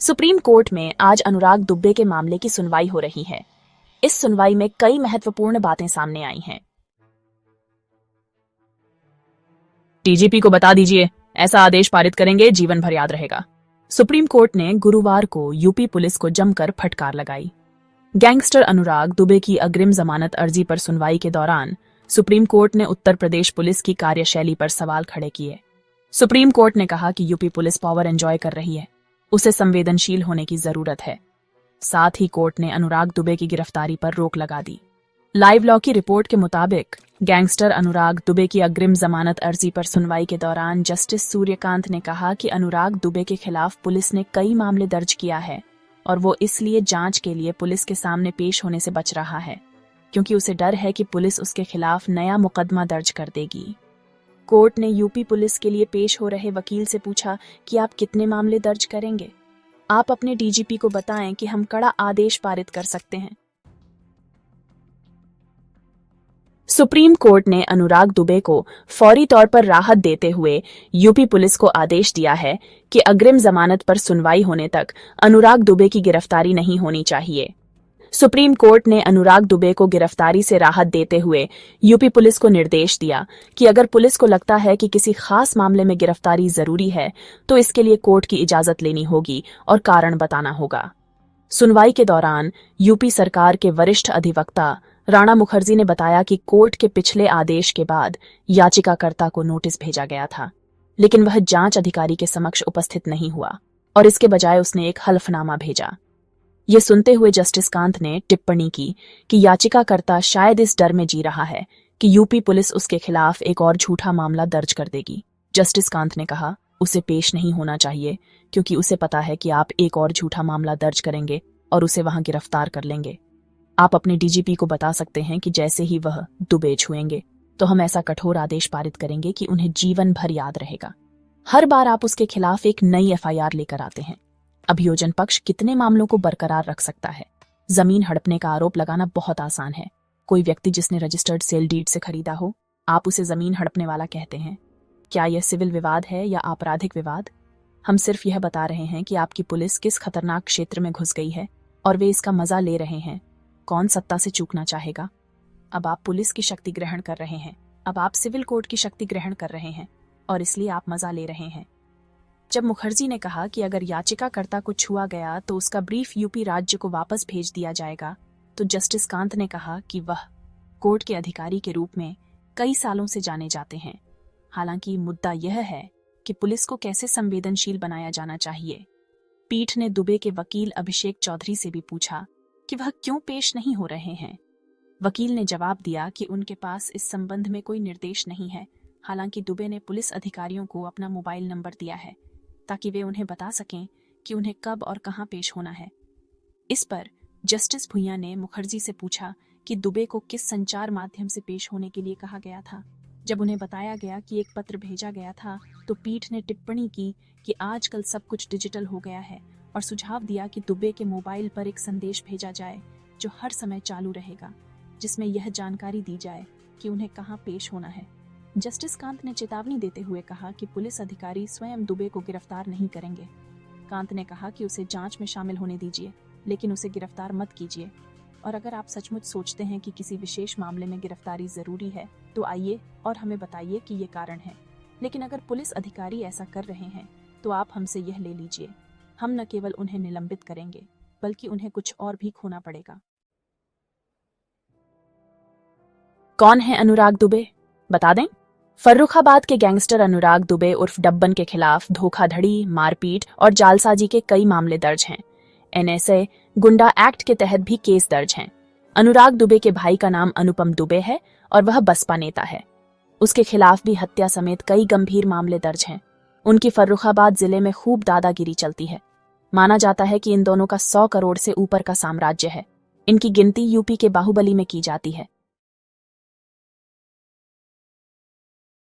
Supreme court में आज अनुराग दुबे के मामले की सुनवाई हो रही है। इस सुनवाई में कई महत्वपूर्ण बातें सामने आई हैं। डीजीपी को बता दीजिए, ऐसा आदेश पारित करेंगे, जीवन भर याद रहेगा। सुप्रीम कोर्ट ने गुरुवार को यूपी पुलिस को जमकर फटकार लगाई। गैंगस्टर अनुराग दुबे की अग्रिम जमानत अर्जी पर सुनवाई के दौरान सुप्रीम कोर्ट ने उत्तर प्रदेश पुलिस की कार्यशैली पर सवाल खड़े किए। सुप्रीम कोर्ट ने कहा कि यूपी पुलिस पावर एंजॉय कर रही है, उसे संवेदनशील होने की जरूरत है। साथ ही कोर्ट ने अनुराग दुबे की गिरफ्तारी पर रोक लगा दी। लाइव लॉ की रिपोर्ट के मुताबिक गैंगस्टर अनुराग दुबे की अग्रिम जमानत अर्जी पर सुनवाई के दौरान जस्टिस सूर्यकांत ने कहा कि अनुराग दुबे के खिलाफ पुलिस ने कई मामले दर्ज किया है और वो इसलिए जांच के लिए पुलिस के सामने पेश होने से बच रहा है क्योंकि उसे डर है कि पुलिस उसके खिलाफ नया मुकदमा दर्ज कर देगी। कोर्ट ने यूपी पुलिस के लिए पेश हो रहे वकील से पूछा कि आप कितने मामले दर्ज करेंगे। आप अपने डीजीपी को बताएं कि हम कड़ा आदेश पारित कर सकते हैं। सुप्रीम कोर्ट ने अनुराग दुबे को फौरी तौर पर राहत देते हुए यूपी पुलिस को आदेश दिया है कि अग्रिम जमानत पर सुनवाई होने तक अनुराग दुबे की गिरफ्तारी नहीं होनी चाहिए। सुप्रीम कोर्ट ने अनुराग दुबे को गिरफ्तारी से राहत देते हुए यूपी पुलिस को निर्देश दिया कि अगर पुलिस को लगता है कि किसी खास मामले में गिरफ्तारी जरूरी है तो इसके लिए कोर्ट की इजाजत लेनी होगी और कारण बताना होगा। सुनवाई के दौरान यूपी सरकार के वरिष्ठ अधिवक्ता राणा मुखर्जी ने बताया कि कोर्ट के पिछले आदेश के बाद याचिकाकर्ता को नोटिस भेजा गया था, लेकिन वह जांच अधिकारी के समक्ष उपस्थित नहीं हुआ और इसके बजाय उसने एक हल्फनामा भेजा। ये सुनते हुए जस्टिस कांत ने टिप्पणी की कि याचिकाकर्ता शायद इस डर में जी रहा है कि यूपी पुलिस उसके खिलाफ एक और झूठा मामला दर्ज कर देगी। जस्टिस कांत ने कहा, उसे पेश नहीं होना चाहिए क्योंकि उसे पता है कि आप एक और झूठा मामला दर्ज करेंगे और उसे वहां गिरफ्तार कर लेंगे। आप अपने डीजीपी को बता सकते हैं कि जैसे ही वह दुबे छुएंगे तो हम ऐसा कठोर आदेश पारित करेंगे कि उन्हें जीवन भर याद रहेगा। हर बार आप उसके खिलाफ एक नई एफआईआर लेकर आते हैं। अभियोजन पक्ष कितने मामलों को बरकरार रख सकता है? जमीन हड़पने का आरोप लगाना बहुत आसान है। कोई व्यक्ति जिसने रजिस्टर्ड सेल डीड से खरीदा हो, आप उसे जमीन हड़पने वाला कहते हैं। क्या यह सिविल विवाद है या आपराधिक विवाद? हम सिर्फ यह बता रहे हैं कि आपकी पुलिस किस खतरनाक क्षेत्र में घुस गई है और वे इसका मजा ले रहे हैं। कौन सत्ता से चूकना चाहेगा? अब आप पुलिस की शक्ति ग्रहण कर रहे हैं, अब आप सिविल कोर्ट की शक्ति ग्रहण कर रहे हैं और इसलिए आप मजा ले रहे हैं। जब मुखर्जी ने कहा कि अगर याचिकाकर्ता को छुआ गया तो उसका ब्रीफ यूपी राज्य को वापस भेज दिया जाएगा, तो जस्टिस कांत ने कहा कि वह कोर्ट के अधिकारी के रूप में कई सालों से जाने जाते हैं। हालांकि मुद्दा यह है कि पुलिस को कैसे संवेदनशील बनाया जाना चाहिए। पीठ ने दुबे के वकील अभिषेक चौधरी से भी पूछा कि वह क्यों पेश नहीं हो रहे हैं। वकील ने जवाब दिया कि उनके पास इस संबंध में कोई निर्देश नहीं है। हालांकि दुबे ने पुलिस अधिकारियों को अपना मोबाइल नंबर दिया है ताकि वे उन्हें बता सकें कि उन्हें कब और कहां पेश होना है। इस पर जस्टिस भुइयां ने मुखर्जी से पूछा कि दुबे को किस संचार माध्यम से पेश होने के लिए कहा गया था। जब उन्हें बताया गया कि एक पत्र भेजा गया था तो पीठ ने टिप्पणी की कि आजकल सब कुछ डिजिटल हो गया है और सुझाव दिया कि दुबे के मोबाइल पर एक संदेश भेजा जाए जो हर समय चालू रहेगा, जिसमें यह जानकारी दी जाए कि उन्हें कहां पेश होना है। जस्टिस कांत ने चेतावनी देते हुए कहा कि पुलिस अधिकारी स्वयं दुबे को गिरफ्तार नहीं करेंगे। कांत ने कहा कि उसे जांच में शामिल होने दीजिए, लेकिन उसे गिरफ्तार मत कीजिए। और अगर आप सचमुच सोचते हैं कि किसी विशेष मामले में गिरफ्तारी जरूरी है तो आइए और हमें बताइए कि ये कारण है। लेकिन अगर पुलिस अधिकारी ऐसा कर रहे हैं तो आप हमसे यह ले लीजिए, हम न केवल उन्हें निलंबित करेंगे बल्कि उन्हें कुछ और भी खोना पड़ेगा। कौन है अनुराग दुबे? बता दें। फर्रुखाबाद के गैंगस्टर अनुराग दुबे उर्फ डब्बन के खिलाफ धोखाधड़ी, मारपीट और जालसाजी के कई मामले दर्ज हैं। एनएसए गुंडा एक्ट के तहत भी केस दर्ज हैं। अनुराग दुबे के भाई का नाम अनुपम दुबे है और वह बसपा नेता है। उसके खिलाफ भी हत्या समेत कई गंभीर मामले दर्ज हैं। उनकी फर्रुखाबाद जिले में खूब दादागिरी चलती है। माना जाता है कि इन दोनों का 100 करोड़ से ऊपर का साम्राज्य है। इनकी गिनती यूपी के बाहुबली में की जाती है।